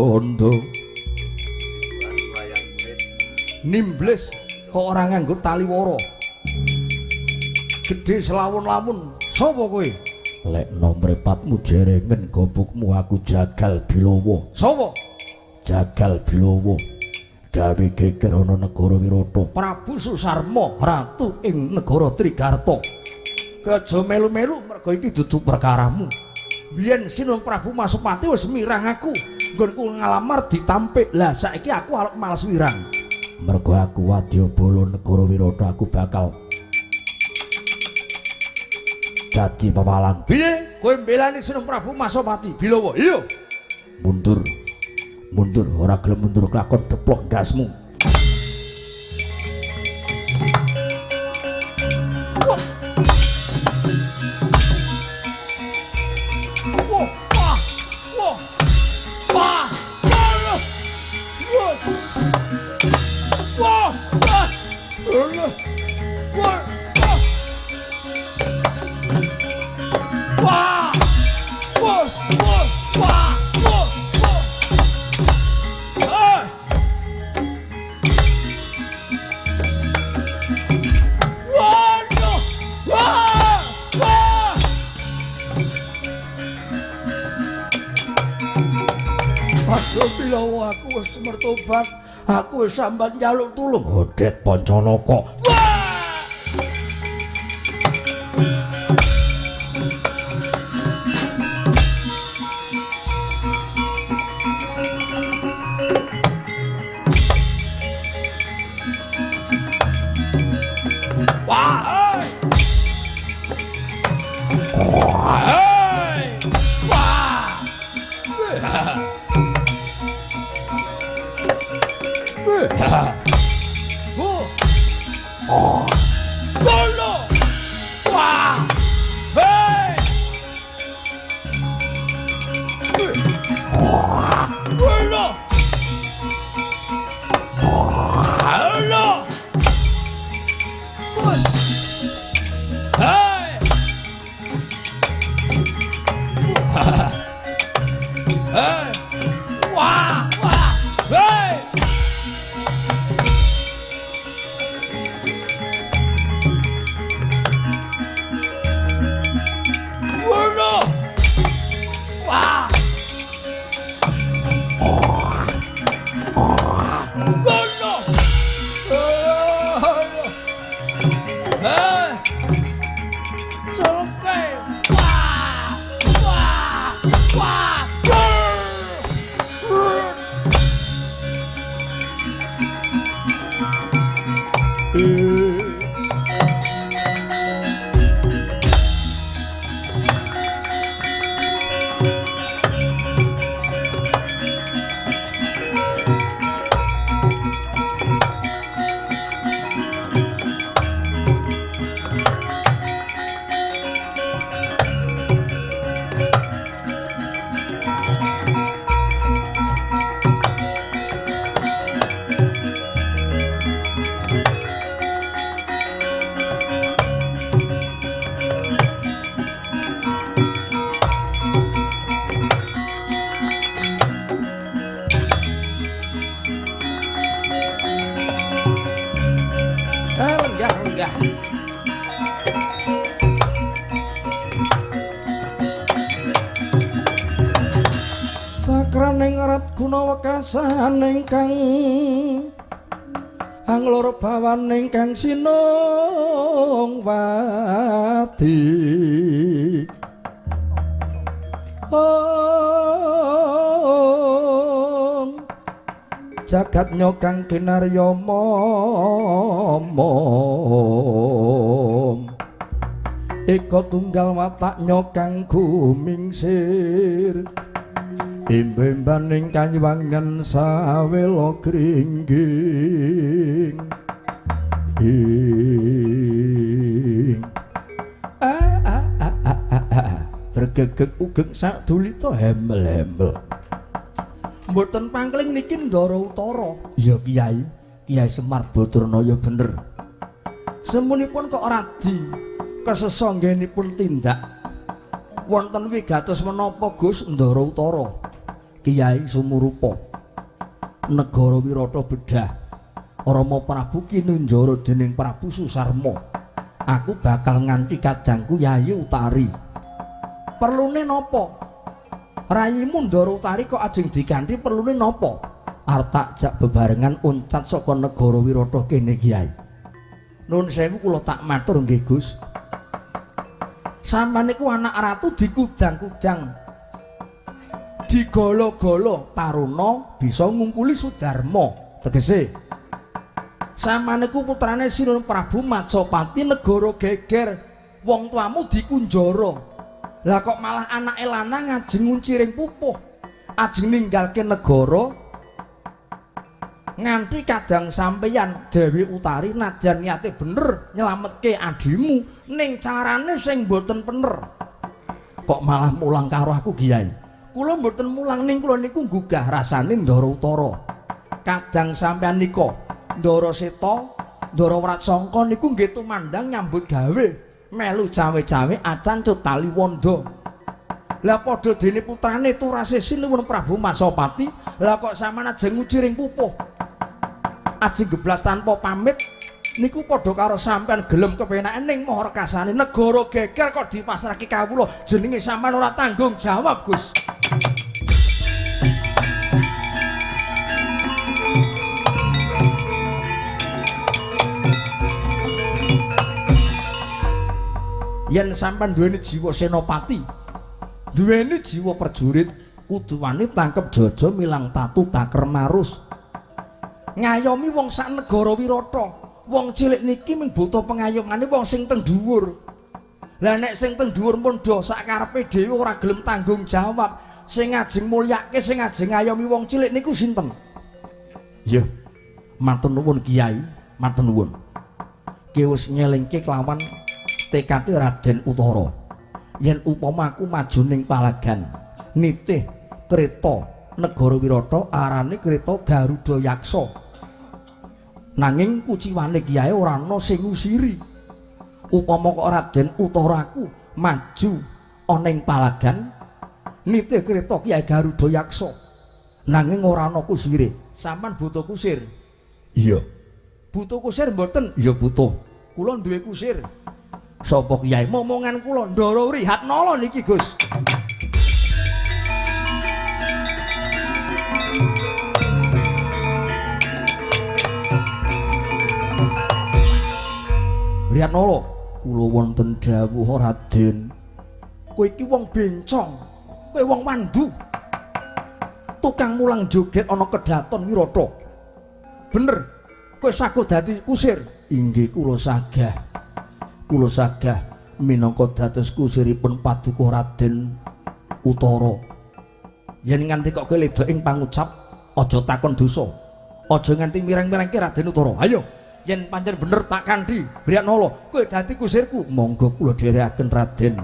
Bondo nimblis kok ora nganggo tali wara. Gedhe selawun-lawun sapa kowe? Lek nomrepatmu jerengen gobukmu aku Jagal Bilowo. Sapa? Jagal Bilowo. Gawe geger ana negara Wirata. Prabu Susarma ratu ing negara Trigarta. Aja melu-melu mergo iki dudu perkaramu. Biyen Sinun Prabu Masupati wis mirang aku. Nggonku ngalamar ditampik. Lah saiki aku arep males wirang. Mergo aku Wadyabala negara Wirata aku bakal dadi pewalang. Piye kowe mbelani Sinun Prabu Masupati? Bilawa, iya. Mundur. Mundur, ora gelem mundur kelakon deplok ndasmu. Bilawa aku wis mertobat, aku wis sambat njaluk tulung. Odet Pancanaka. Wekasan ingkang angloro bawan ingkang sinung wadi jagat nyokang kinarya momom eka tunggal watak nyokang gumingsir Imbembaning kanywangan sawela gringging bergegeg ugeg sadulita hemel-hemel mboten pangkling niki Ndara Utara. Ya Kiai Semar Badranaya bener semunipun kok radi kesesonggenipun tindak wonten wigatos menapa Gus Ndara Utara Kiai Sumurupa negara Wirata bedah Rama Prabu kinunjara dening Prabu Susarma aku bakal nganti kadangku Yayi Utari perlune napa rayimu Ndara Utari kok ajeng diganti perlune napa arep takjak bebarengan uncat saka negara Wirata kene Kiai nuwun sewu kula tak matur nggih Gus sampeyan niku anak ratu dikudang-kudang digolo-golo taruna bisa ngungkuli Sudarma tegese sampeyan niku putrane Sinun Prabu Matsapati negara geger wong tuamu dikunjara lah kok malah anake lanang ajeng ngunciring pupuh ajeng ninggalke negara nganti kadang sampeyan Dewi Utari najan niate bener nyelametke adimu ning carane sing mboten bener kok malah mulang karo aku Kiai kula mboten mulang ning kula niku gugah rasane Ndara Utara kadang sampeyan nika Ndara Seta Ndara Wratsangka niku nggih tumandang nyambut gawe melu cawe-cawe acan Cutali Wanda lah padha dene putrane Turasesi nuwun Prabu Masapati lah kok sampeyan ajeng nguciring pupuh ajeng geblas tanpa pamit niku padha karo sampean gelem kepenaken ning maha rekasane negara geger kok dipasrahke kawula jenenge sampean ora tanggung jawab Gus yen sampean duweni jiwa senopati duweni jiwa prajurit kudu wani tangkep jaja milang tatu taker marus ngayomi wong sak negara Wirata wong cilik niki mung buta pengayomane wong sing teng dhuwur lah nek sing teng dhuwur pun do sakarepe dhewe ora gelem tanggung jawab sing ajeng mulyake sing ajeng ngayomi wong cilik niku sinten ya matur nuwun Kiai matur nuwun ki wis nyelingke kelawan tekade Raden Utara yen upama aku maju ning palagan nitih kreta negara Wirata arane kreta Garuda Yaksa nanging kuciwane Kiai ora ana sing ngusiri upama kok Raden Utaraku maju ana ing palagan nitih kreta Kiai Garuda Yaksa nanging ora ana kusire sampean buta kusir iya buta kusir mboten iya buta kula duwe kusir sapa Kiai momongan kula Ndara Wrihatnala niki Gus Wrihatnala kula wonten dawuh Raden kowe iki wong bencong kowe wong wandu tukang mulang joget ana kedaton Wirata bener kowe saged dadi kusir inggih kula sagah minangka dados kusiripun Paduka Raden Utara yen nganti kok kowe ledok ing pangucap aja takon dosa aja nganti mirang-mirangke Raden Utara ayo yen pancen bener tak kanthi Wrihatnala kowe dadi kusirku monggo kula dherekaken Raden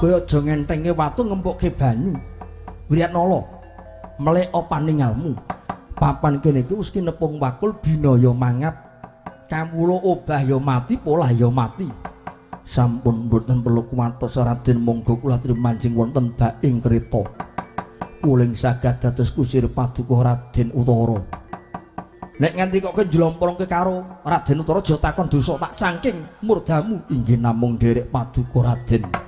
kowe aja ngentenge watu ngempukke banyu Wrihatnala meleka paningalmu papan kene iki wis kinepung wakul binaya mangat kawula obah ya mati polah ya mati sampun mboten perlu kuwatos Raden monggo kula trimanjing wonten baing kreta kuling saged dados kusir Paduka Raden Utara nek nganti kok njlomprongke karo Raden Utara aja takon dosa tak cangking murdamu inggih namung derek Paduka Raden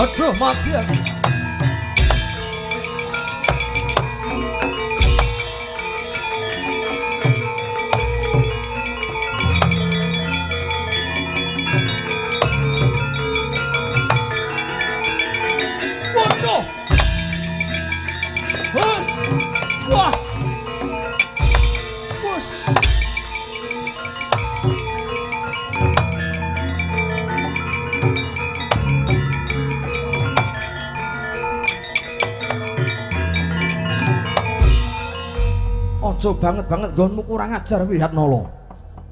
Aduh mati aku. Waduh. Hus. Wah. Hus. Aja banget nggonmu kurang ajar Wihatnala.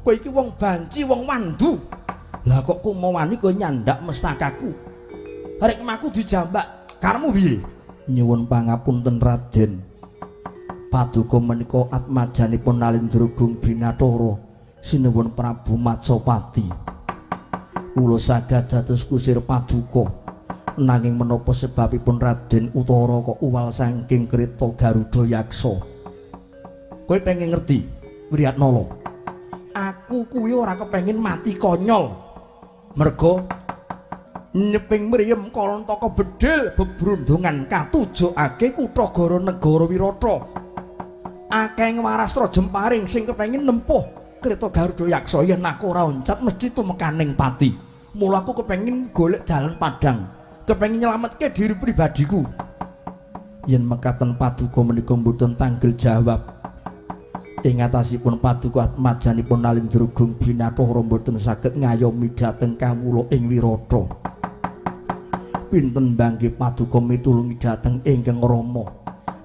Kowe iki wong banci, wong wandu. Lah kok ku mau wani kowe nyandak mestakaku. Arek maku dijambak. Karemu piye? Nyuwun pangapunten Raden. Paduka menika atmajanipun Nalendra Binathara sinuwun Prabu Matsapati. Kula saged dados kusir paduka. Nanging menapa sebabipun Raden Utara kok uwal saking kreta Garuda Yaksa? Kowe pengen ngerti, Wihatnala? Aku kuwi ora kepengin mati konyol. Merga nyeping mriyem Kalantaka bedhil bebrundungan katujokake kutha Gara negara Wirata. Akeh ngwarastra jemparing sing kepengin nempuh kreta Garuda Yaksa yen aku ora oncat mesti tumekaning pati. Mula aku kepengin golek dalan padhang, kepengin nyelametke diri pribadiku. Yen mekaten paduka menika mboten tanggel jawab. Ing atasipun paduka atmajanipun Nalendra Binathara mboten saged ngayomi dhateng kawula ing Wirata. Pinten bangke paduka mitulungi dhateng ingkang Rama.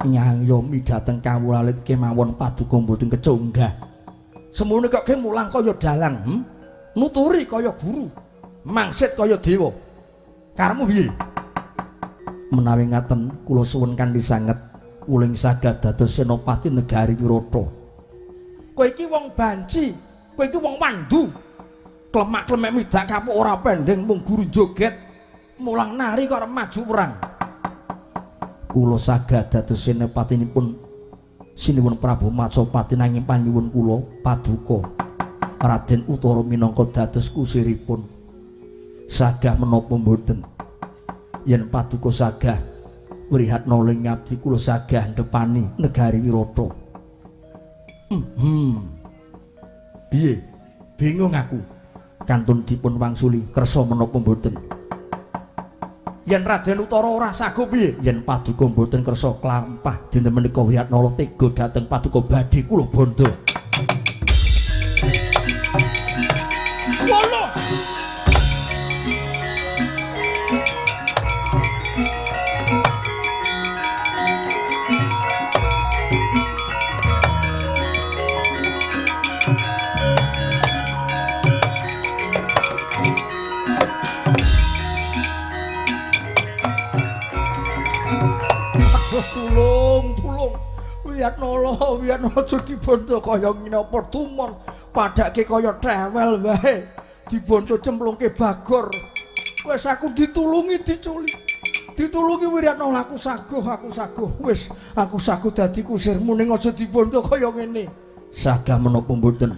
Ngayomi dhateng kawula lit kemawon paduka mboten kecunggah. Semono kok mulang kaya dalang, nuturi kaya guru, mangsit kaya dewa. Karemu piye? Menawi ngaten kula suwun kanthi sanget uling saged dados senopati negari Wirata. Kowe iki wong banci, kowe iki wong wandu. Klemak-klemek midak kapuk ora pendeng mung guru joget. Mulang nari kok arep maju perang. Kula saged dados senapatinipun sinuwun Prabu Matsapati nanging panyuwun kula paduka Raden Utara minangka dados kusiripun. Sagah menapa mboten? Yen paduka sagah Wihatnala ngabdi kula sagah ndepani negari Wirata. Piye? Bingung aku. Kantun dipun wangsuli kersa menapa mboten? Yen Raden Utara ora sagup piye? Yen paduka mboten kersa klampah dinten menika Wihatnala tega dhateng paduka badhe kula bondo. Wala! tulung. Wiyatnala aja dibondo kaya ngene apa tumon. Padake kaya trewel wae. Dibondo cemplungke bagor. Wis aku ditulungi diculik. Ditulungi Wiratnala aku saguh. Wis aku saguh dadi kusirmu ning aja dibondo kaya ngene. Sagah menapa mboten?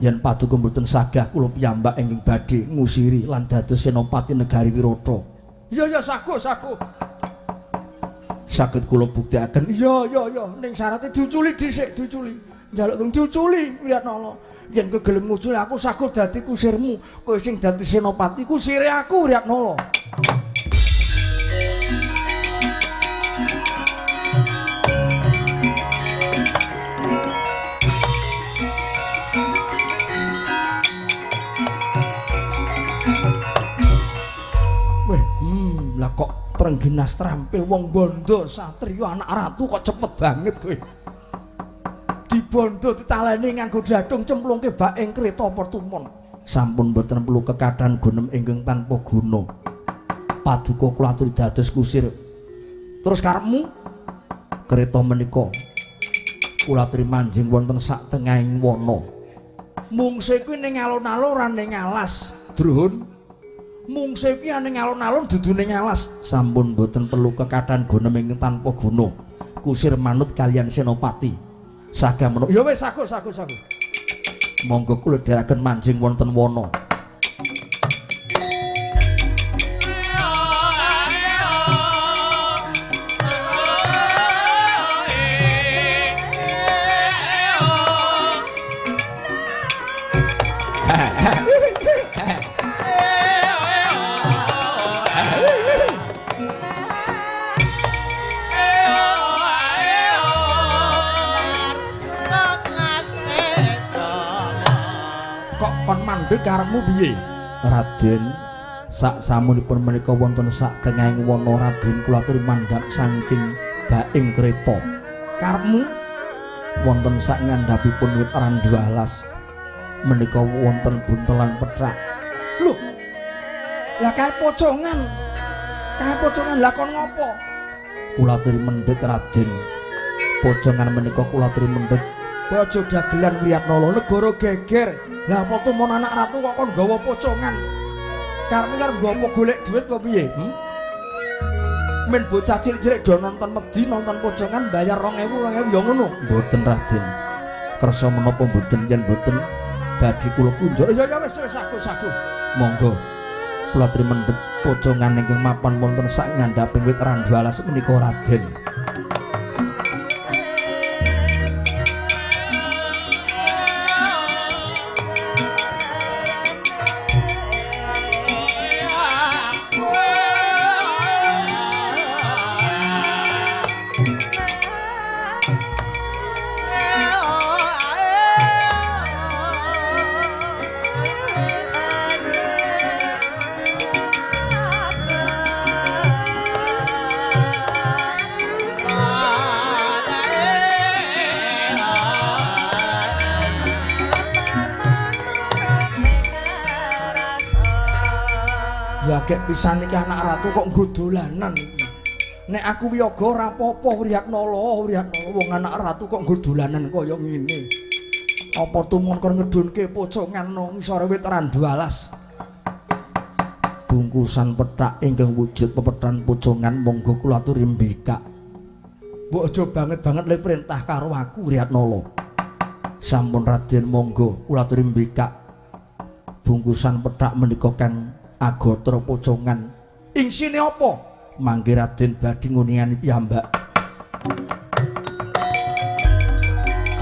Yen paduka mboten sagah kula piyambak ingkang badhe ngusiri lan dados senopati negari Wirata. Iya saguh. Saged kula buktekaken. Iya ning syaraté diuculi dhisik, diuculi. Njaluk teng diuculi Wiratnala. Yen kowe gelem nguculi aku saguh dadi kusirmu, kowe sing dadi senopati kusire aku Wiratnala. Lah kok trengginas trampil wong bondo satriya anak ratu kok cepet banget kowe. Dibondo ditaleni nganggo dhatung cemplungke bak ing kreta pertumon. Sampun boten perlu kekadhan gunem ingkang tanpa guna. Paduka kula aturi dados kusir. Terus karepmu kreta menika kula aturi manjing wonten sak tengahing wana. Mungse kuwi ning alun-alun ora ning alas, Druhun. Mungse iki ning alun-alun dudu ning alas. Sampun boten perlu kekadhan gunem ingkang tanpa guna. Kusir manut kalian senopati. Sagah menawa ya wis saguh. Monggo kula dherekaken manjing wonten wana. Karepmu piye? Raden, sak samunipun menika wonten sak tengahing wana Raden kula aturi mandhap saking baing kreta. Karepmu wonten sak ngandhapipun wit randu alas menika wonten buntelan pethak. Lho. Lah kae pocongan. Lah kon ngopo? Kula aturi mendhet Raden. Pocongan menika kula aturi mendhet aja dagelan Wiratnala negara geger. Lah apa tumon anak ratu kok kon gawa pocongan? Karepmu arep nggawa golek dhuwit apa piye? Men bocah cilik-cilik do nonton medhi nonton pocongan bayar 2000 ya ngono. Mboten Raden. Kersa menapa mboten yen mboten badhe kula kunjuk. Ya wis saguh. Monggo. Kula aturi mendhet pocongan ingkang mapan wonten sak ngandhaping wit randu alas menika Raden. Gek pisan iki anak ratu kok nggo dolanan iki. Nek aku wiyaga ora apa-apa Wiratnala wong anak ratu kok nggo dolanan kaya ngene. Apa tumun kon ngedunke pocongan nang ngisore wit randu alas. Bungkusan pethak ingkang wujud pepethan pocongan monggo kula aturi mbikak. Mbok aja banget-banget le perintah karo aku Wiratnala. Sampun Raden monggo kula aturi mbikak. Bungkusan pethak menika kang Agatra pocongan. Ing sine apa? Mangke Raden badhe nguniani piyambak.